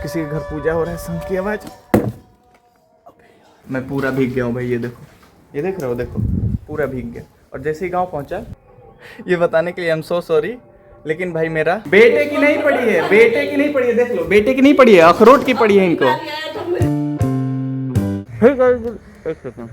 किसी के घर पूजा हो रहा है, शंख की आवाज। मैं पूरा भीग गया हूँ भाई, ये देखो, ये देख रहे हो, देखो पूरा भीग गया। और जैसे ही गांव पहुंचा, ये बताने के लिए आई एम सो सॉरी, लेकिन भाई मेरा बेटे की नहीं पड़ी है, बेटे की नहीं पड़ी है, देख लो, बेटे की नहीं पड़ी है, अखरोट की पड़ी है इनको। एक second.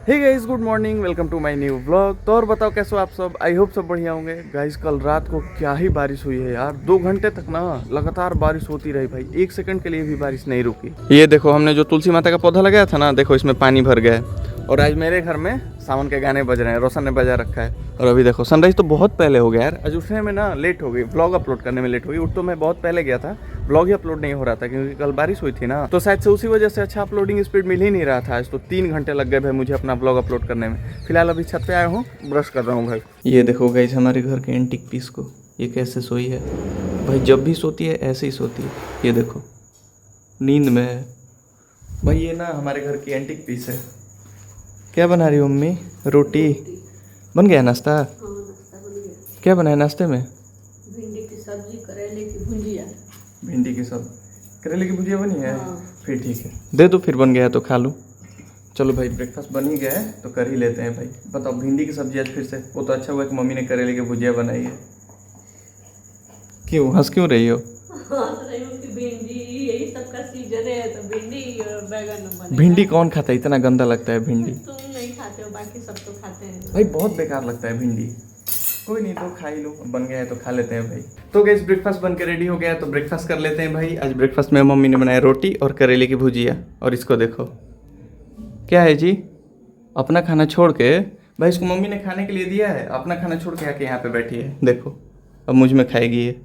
Hey guys, good morning, welcome to my new vlog. तो और बताओ कैसे हो आप सब, आई होप सब बढ़िया होंगे। गाइस कल रात को क्या ही बारिश हुई है यार, 2 घंटे तक ना लगातार बारिश होती रही भाई, 1 सेकंड के लिए भी बारिश नहीं रुकी। ये देखो, हमने जो तुलसी माता का पौधा लगाया था ना, देखो इसमें पानी भर गया है। और आज मेरे घर में सावन के गाने बज रहे हैं, रोशन ने बजा रखा है। और अभी देखो सनराइज तो बहुत पहले हो गया यार, आज उठने में ना लेट हो गई, व्लॉग अपलोड करने में लेट हो गई। उठ तो मैं बहुत पहले गया था, व्लॉग ही अपलोड नहीं हो रहा था क्योंकि कल बारिश हुई थी ना, तो शायद से उसी वजह से अच्छा अपलोडिंग स्पीड मिल ही नहीं रहा था। आज तो 3 घंटे लग गए भाई मुझे अपना व्लॉग अपलोड करने में। फिलहाल अभी छत पे आया हूँ, ब्रश कर रहा हूँ भाई। ये देखो गाइस, हमारे घर के एंटीक पीस को, ये कैसे सोई है भाई, जब भी सोती है ऐसे ही सोती है। ये देखो नींद में है भाई। ये ना हमारे घर की एंटीक पीस है। क्या बना रही हो मम्मी? रोटी बन गया? नाश्ता? हाँ, नाश्ता बन गया। क्या बनाया नाश्ते में? भिंडी की सब्जी, करेले की भुजिया। भिंडी की सब्जी, करेले की भुजिया बनी है। हाँ। फिर ठीक है, दे दो, फिर बन गया है तो खा लूँ। चलो भाई, ब्रेकफास्ट बन ही गया है तो कर ही लेते हैं भाई। बताओ, भिंडी की सब्जी आज फिर से, वो तो अच्छा हुआ कि मम्मी ने करेले की भुजिया बनाई है। क्यों हंस क्यों रही हो? भिंडी यही सबका सीजन है तो भिंडी और बैगन बनेगा। भिंडी कौन खाता है? इतना गंदा लगता है भिंडी। तुम नहीं खाते हो, बाकी सब तो खाते हैं भाई बहुत बेकार लगता है भिंडी। कोई नहीं, तो खा ही लो, बन गया है तो खा लेते हैं भाई। तो गाइस ब्रेकफास्ट बन के रेडी हो गया है तो ब्रेकफास्ट कर लेते हैं भाई। आज ब्रेकफास्ट में मम्मी ने बनाया रोटी और करेले की भुजिया। और इसको देखो, क्या है जी, अपना खाना छोड़ के, भाई इसको मम्मी ने खाने के लिए दिया है, अपना खाना छोड़ के आके यहाँ पे बैठी है। देखो अब मुझ में खाएगी ये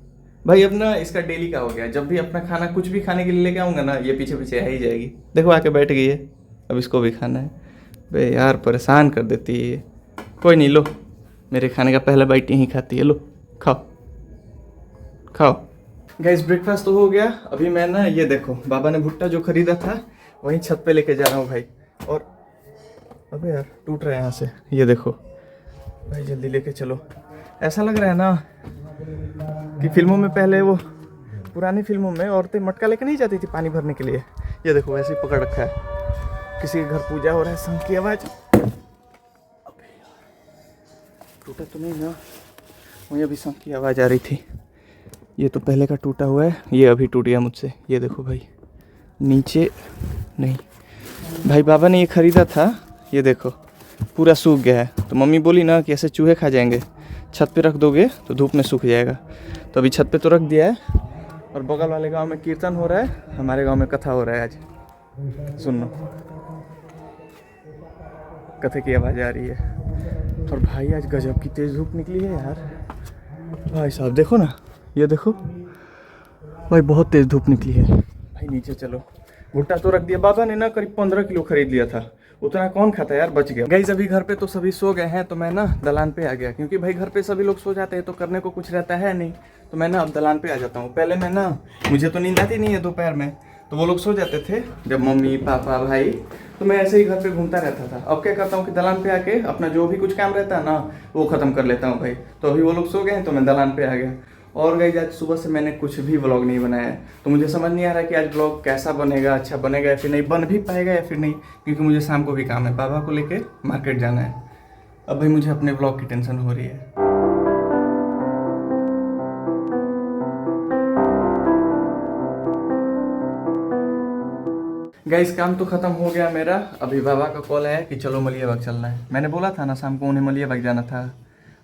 भाई। अब ना इसका डेली का हो गया, जब भी अपना खाना कुछ भी खाने के लिए लेके आऊँगा ना, ये पीछे पीछे आ ही जाएगी। देखो आके बैठ गई है, अब इसको भी खाना है। बे यार परेशान कर देती है ये। कोई नहीं, लो मेरे खाने का पहला बाइट यहीं खाती है, लो खाओ खाओ। गाइस ब्रेकफास्ट तो हो गया। अभी मैं ना, ये देखो बाबा ने भुट्टा जो खरीदा था वहीं छत पे लेके जा रहा हूँ भाई। और अबे यार टूट रहा है यहाँ से, ये देखो भाई, जल्दी लेके चलो। ऐसा लग रहा है ना कि फिल्मों में, पहले वो पुरानी फिल्मों में औरतें मटका लेके नहीं जाती थी पानी भरने के लिए, ये देखो वैसे ही पकड़ रखा है। किसी के घर पूजा हो रहा है, शंख की आवाज। टूटा तो नहीं ना? वहीं अभी शंख की आवाज़ आ रही थी। ये तो पहले का टूटा हुआ है, ये अभी टूट गया मुझसे। ये देखो भाई, नीचे नहीं भाई, बाबा ने ये ख़रीदा था, ये देखो पूरा सूख गया है। तो मम्मी बोली ना कि ऐसे चूहे खा जाएंगे, छत पे रख दोगे तो धूप में सूख जाएगा। तो अभी छत पे तो रख दिया है। और बगल वाले गांव में कीर्तन हो रहा है, हमारे गांव में कथा हो रहा है आज। सुनो, कथे की आवाज़ आ रही है। और भाई आज गजब की तेज़ धूप निकली है यार। भाई साहब देखो ना, ये देखो भाई, बहुत तेज़ धूप निकली है भाई। नीचे चलो, भुट्टा तो रख दिया बाबा ने ना, करीब 15 किलो खरीद लिया था, उतना कौन खाता है यार, बच गया। गाइस अभी घर पे तो सभी सो गए हैं, तो मैं ना दलान पे आ गया, क्योंकि भाई घर पे सभी लोग सो जाते हैं तो करने को कुछ रहता है नहीं। तो मैं ना अब दलान पे आ जाता हूँ। पहले मैं ना, मुझे तो नींद आती नहीं है दोपहर में, तो वो लोग सो जाते थे जब मम्मी पापा भाई, तो मैं ऐसे ही घर पे घूमता रहता था। अब क्या करता हूँ कि दलान पे आके अपना जो भी कुछ काम रहता है ना, वो ख़त्म कर लेता हूँ भाई। तो अभी वो लोग सो गए हैं तो मैं दलान पे आ गया। और गाइस आज सुबह से मैंने कुछ भी व्लॉग नहीं बनाया है, तो मुझे समझ नहीं आ रहा कि आज व्लॉग कैसा बनेगा, अच्छा बनेगा या फिर नहीं, बन भी पाएगा या फिर नहीं, क्योंकि मुझे शाम को भी काम है, बाबा को लेके मार्केट जाना है। अब भाई मुझे अपने व्लॉग की टेंशन हो रही है। गाइस काम तो खत्म हो गया मेरा। अभी बाबा का कॉल आया कि चलो मलियाबाग चलना है। मैंने बोला था ना शाम को उन्हें मलियाबाग जाना था।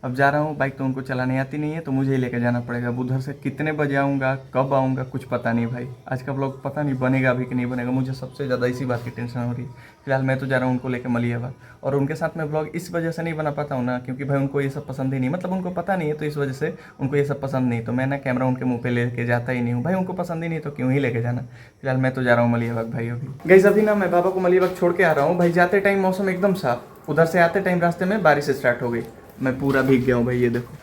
अब जा रहा हूँ, बाइक तो उनको चलाने आती नहीं है, तो मुझे ही लेकर जाना पड़ेगा। अब उधर से कितने बजे आऊँगा, कब आऊँगा, कुछ पता नहीं भाई। आज का व्लॉग पता नहीं बनेगा अभी कि नहीं बनेगा, मुझे सबसे ज़्यादा इसी बात की टेंशन हो रही है। फिलहाल मैं तो जा रहा हूँ उनको लेकर मलियाबाग, और उनके साथ में व्लॉग इस वजह से नहीं बना पाता हूँ ना, क्योंकि भाई उनको ये सब पसंद ही नहीं, मतलब उनको पता नहीं है, तो इस वजह से उनको ये सब पसंद नहीं। तो मैं ना कैमरा उनके मुँह पे लेके जाता ही नहीं हूँ भाई, उनको पसंद ही नहीं तो क्यों ही लेके जाना। फिलहाल मैं तो जा रहा हूँ मलियाबाग भाई। अभी गाइस अभी ना मैं बाबा को मलियाबाग छोड़ के आ रहा हूँ भाई। जाते टाइम मौसम एकदम साफ, उधर से आते टाइम रास्ते में बारिश स्टार्ट हो गई। मैं पूरा भीग गया हूँ भाई, ये देखो,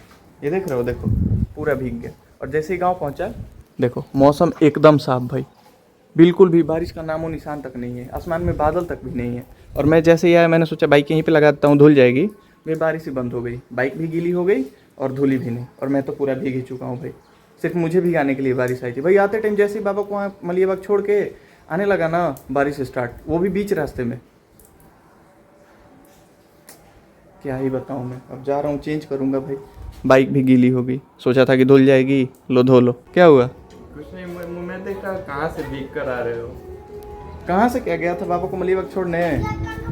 ये देख रहे हो, देखो पूरा भीग गया। और जैसे ही गांव पहुंचा, देखो मौसम एकदम साफ भाई, बिल्कुल भी बारिश का नामो निशान तक नहीं है, आसमान में बादल तक भी नहीं है। और मैं जैसे ही आया, मैंने सोचा बाइक यहीं पे लगा देता हूँ, धुल जाएगी। मेरी बारिश ही बंद हो गई, बाइक भी गीली हो गई और धुली भी नहीं, और मैं तो पूरा भीग ही चुका हूँ भाई। सिर्फ मुझे भिगाने के लिए बारिश आई थी भाई। आते टाइम जैसे ही बाबा को वहाँ मलियाबाग छोड़ के आने लगा ना, बारिश स्टार्ट, वो भी बीच रास्ते में। क्या ही बताऊँ मैं। अब जा रहा हूँ, चेंज करूँगा भाई। बाइक भी गीली हो गई, सोचा था कि धुल जाएगी, लो धो लो। क्या हुआ? कुछ नहीं, मैं देखा कहाँ से भीग कर आ रहे हो। कहाँ से क्या, गया था बाबा को मलियाबाग छोड़ने,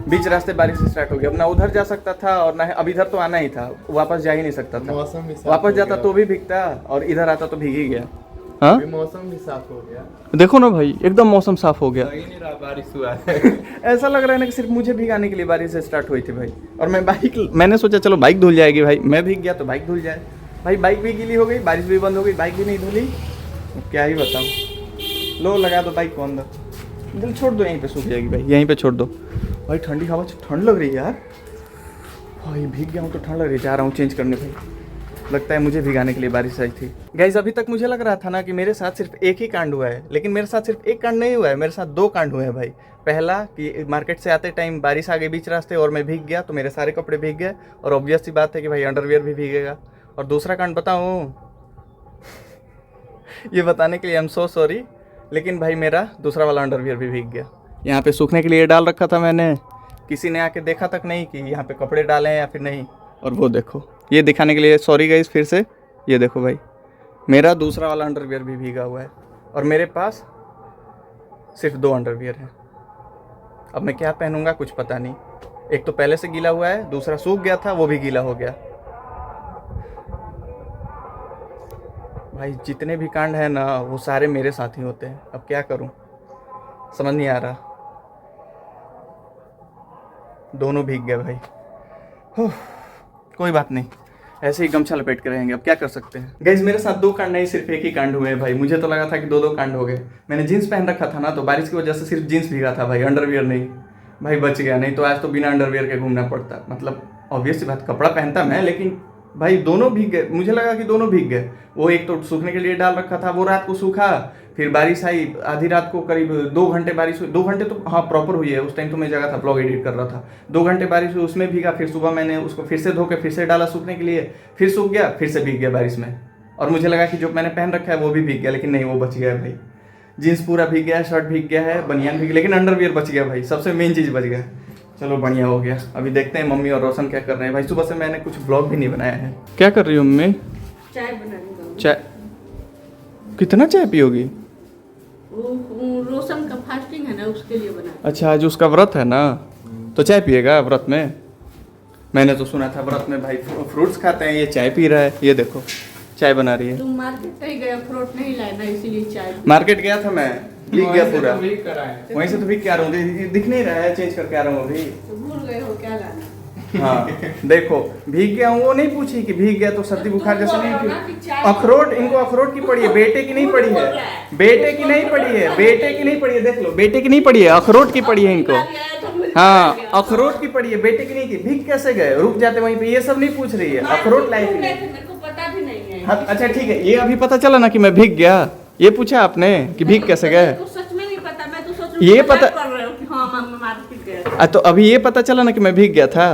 बीच रास्ते बारिश स्टार्ट हो गई। अब ना उधर जा सकता था और ना अब इधर तो आना ही था, वापस जा ही नहीं सकता था। मौसम भी साफ वापस हो जाता गया। तो भी भीगता और इधर आता तो भीग ही गया। हाँ अभी मौसम भी साफ हो गया। देखो ना भाई, एकदम मौसम साफ हो गया। लग ही नहीं रहा बारिश हुआ है। ऐसा लग रहा है ना कि सिर्फ मुझे भीगाने के लिए बारिश स्टार्ट हुई थी भाई। और मैंने सोचा चलो बाइक धुल जाएगी भाई, मैं भीग गया तो बाइक धुल जाए भाई। बाइक भी गीली हो गई, बारिश भी बंद हो गई, बाइक भी नहीं धुली। क्या ही बताऊँ। लो लगा दो बाइक को अंदर, दिल छोड़ दो, यहीं पे सूख जाएगी भाई, यहीं पे छोड़ दो भाई। ठंडी हवा, ठंड लग रही है यार भाई। भीग गया हूँ तो ठंड लग रही है। जा रहा हूँ चेंज करने भाई, लगता है मुझे भिगाने के लिए बारिश आई थी। गाइस अभी तक मुझे लग रहा था ना कि मेरे साथ सिर्फ एक ही कांड हुआ है, लेकिन मेरे साथ सिर्फ एक कांड नहीं हुआ है, मेरे साथ 2 कांड हुए हैं भाई। पहला कि मार्केट से आते टाइम बारिश आ गई बीच रास्ते और मैं भीग गया, तो मेरे सारे कपड़े भीग गए और ऑब्वियस सी बात है कि भाई अंडरवियर भी भीगेगा। और दूसरा कांड बताऊँ ये बताने के लिए आई एम सो सॉरी, लेकिन भाई मेरा दूसरा वाला अंडरवियर भी भीग गया। यहाँ पे सूखने के लिए डाल रखा था मैंने, किसी ने आके देखा तक नहीं कि यहाँ पे कपड़े डाले हैं या फिर नहीं। और वो देखो, ये दिखाने के लिए सॉरी गाइस फिर से, ये देखो भाई मेरा दूसरा वाला अंडरवियर भी भीगा हुआ है और मेरे पास सिर्फ 2 अंडरवियर हैं। अब मैं क्या पहनूंगा कुछ पता नहीं। एक तो पहले से गीला हुआ है, दूसरा सूख गया था वो भी गीला हो गया। भाई जितने भी कांड है ना वो सारे मेरे साथ ही होते हैं। अब क्या करूं, समझ नहीं आ रहा। दोनों भीग गए भाई। कोई बात नहीं, ऐसे ही गमछा लपेट के रहेंगे, अब क्या कर सकते हैं। गाइस मेरे साथ 2 कांड नहीं, सिर्फ एक ही कांड हुए हैं भाई। मुझे तो लगा था कि 2 कांड हो गए। मैंने जीन्स पहन रखा था ना, तो बारिश की वजह से सिर्फ जीन्स भीगा था भाई, अंडरवियर नहीं। भाई बच गया, नहीं तो आज तो बिना अंडरवियर के घूमना पड़ता। मतलब ऑब्वियस सी बात, कपड़ा पहनता मैं, लेकिन भाई दोनों भीग गए। मुझे लगा कि दोनों भीग गए। वो एक तो सूखने के लिए डाल रखा था, वो रात को सूखा, फिर बारिश आई आधी रात को, करीब 2 घंटे बारिश हुई। 2 घंटे तो हाँ प्रॉपर हुई है, उस टाइम तो मैं जगह था, ब्लॉग एडिट कर रहा था। 2 घंटे बारिश हुई, उसमें भीगा। फिर सुबह मैंने उसको फिर से धो के फिर से डाला सूखने के लिए, फिर सूख गया, फिर से भीग गया बारिश में। और मुझे लगा कि जो मैंने पहन रखा है वो भी भीग गया, लेकिन नहीं, वो बच गया भाई। जीन्स पूरा भीग गया है, शर्ट भीग गया है, बनियान भीग, लेकिन अंडरवियर बच गया भाई। सबसे मेन चीज़ बच गया। चलो बढ़िया हो गया। अभी देखते हैं मम्मी और रोशन क्या कर रहे हैं भाई। सुबह से मैंने कुछ ब्लॉग भी नहीं बनाया है। क्या कर रही हो मम्मी? चाय बनाने चाय? कितना चाय पियोगी? वो रोशन का फास्टिंग है ना, उसके लिए बना। अच्छा आज उसका व्रत है ना, तो चाय पिएगा व्रत में? मैंने तो सुना था व्रत में भाई फ्रूट्स खाते हैं, ये चाय पी रहा है। ये देखो चाय बना रही है। तुम मार्केट नहीं गए, फ्रूट नहीं लाए ना, इसीलिए चाय। मार्केट गया था मैं, भीग गया पूरा। कराए वहीं से तो भीग के आ रहा हूँ, दिख नहीं रहा है, चेंज करके आ रहा हूँ अभी। तो भूल गए हो क्या लाना? हाँ देखो भीग गया हूँ। वो नहीं पूछी कि भीग गया तो सर्दी बुखार जैसा नहीं कि अखरोट, इनको अखरोट की पड़ी है, बेटे की नहीं पड़ी है, बेटे की नहीं पड़ी है, बेटे की नहीं पड़ी है। देख लो बेटे की नहीं पड़ी है, अखरोट की पड़ी है इनको। हाँ अखरोट की पड़ी है, बेटे की नहीं की। भीग कैसे गए, रुक जाते वहीं पे, ये सब नहीं पूछ रही है। अखरोट लाई थी। मेरे को पता भी नहीं है। हाँ अच्छा ठीक है, ये अभी पता चला ना कि मैं भीग गया, ये पूछा आपने कि भीग कैसे गए? तो सच में नहीं पता, मैं तो सोच ये पता कर रहे हो कि हाँ मैं मार्केट गया था। तो अभी ये पता चला ना कि मैं भीग गया था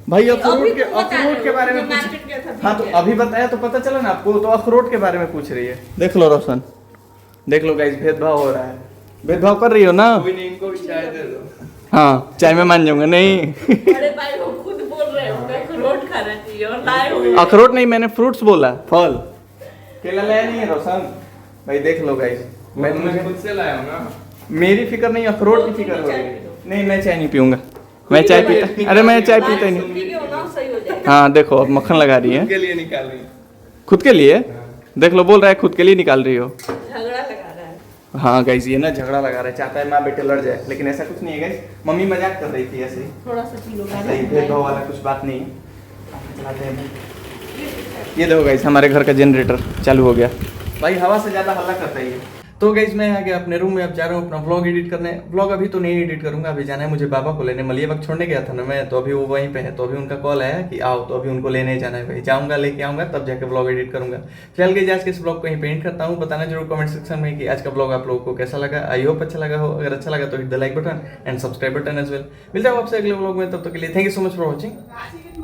भाई। अभी अखरोट तुम बता रहे अखरोट के हो बारे कि में मैं पूछ। मार्केट गया था, हाँ तो भीग गया। अभी बताया तो पता चला ना आपको, तो अखरोट के बारे में पूछ रही है। देख लो रोशन, देख लो गाइस, भेदभाव हो रहा है। भेदभाव कर रही हो ना? कोई नहीं, इनको भी चाय दे दो। हाँ चाय में मान जाऊंगा। नहीं बड़े भाई वो खुद बोल रहे हो मैं अखरोट खाना चाहिए और लाए हो। अखरोट नहीं, मैंने फ्रूट्स बोला, फल। केला लाया नहीं है रोशन भाई। देख लो गाइस, मैं मुझे खुद से लाया हूँ ना। मेरी फिक्र नहीं, अखरोट की फिक्र हो रही है। नहीं मैं चाय नहीं पीऊंगा, मैं चाय पीता, अरे मैं चाय पीता ही नहीं। ठीक है ना, सही हो जाएगा। हाँ देखो अब मक्खन लगा रही है के लिए निकाल रही हूँ। खुद के लिए। देख लो बोल रहा है खुद के लिए निकाल रही हो। झगड़ा लगा रहा है। हाँ गाइस ये ना झगड़ा लगा रहा है, चाहता है माँ बेटे लड़ जाए, लेकिन ऐसा कुछ नहीं है गाइस। मम्मी मजाक कर रही थी ऐसे ही, थोड़ा सा पी लो सही भेदभाव वाला कुछ बात नहीं है। चलाते हैं भाई। ये देखो गाइस हमारे घर का जनरेटर चालू हो गया भाई, हवा से ज़्यादा हल्ला करता ही है। तो गाइस मैं आ गया अपने रूम में, अब जा रहा हूँ अपना व्लॉग एडिट करने। व्लॉग अभी तो नहीं एडिट करूंगा, अभी जाना है मुझे बाबा को लेने। मलियाबाग छोड़ने गया था ना मैं, तो अभी वो वहीं पे है, तो अभी उनका कॉल आया कि आओ, तो अभी उनको लेने जाना है भाई। जाऊंगा लेके आऊंगा तब जाके व्लॉग एडिट करूंगा। फिलहाल गाइस आज के इस व्लॉग को यहीं पे एंड करता हूँ। बताना जरूर कमेंट सेक्शन में कि आज का व्लॉग आप लोगों को कैसा लगा। आई होप अच्छा लगा हो, अगर अच्छा लगा तो hit the like button and subscribe button as well. मिलता हूँ आपसे अगले व्लॉग में, तब तक के लिए thank you so much for watching.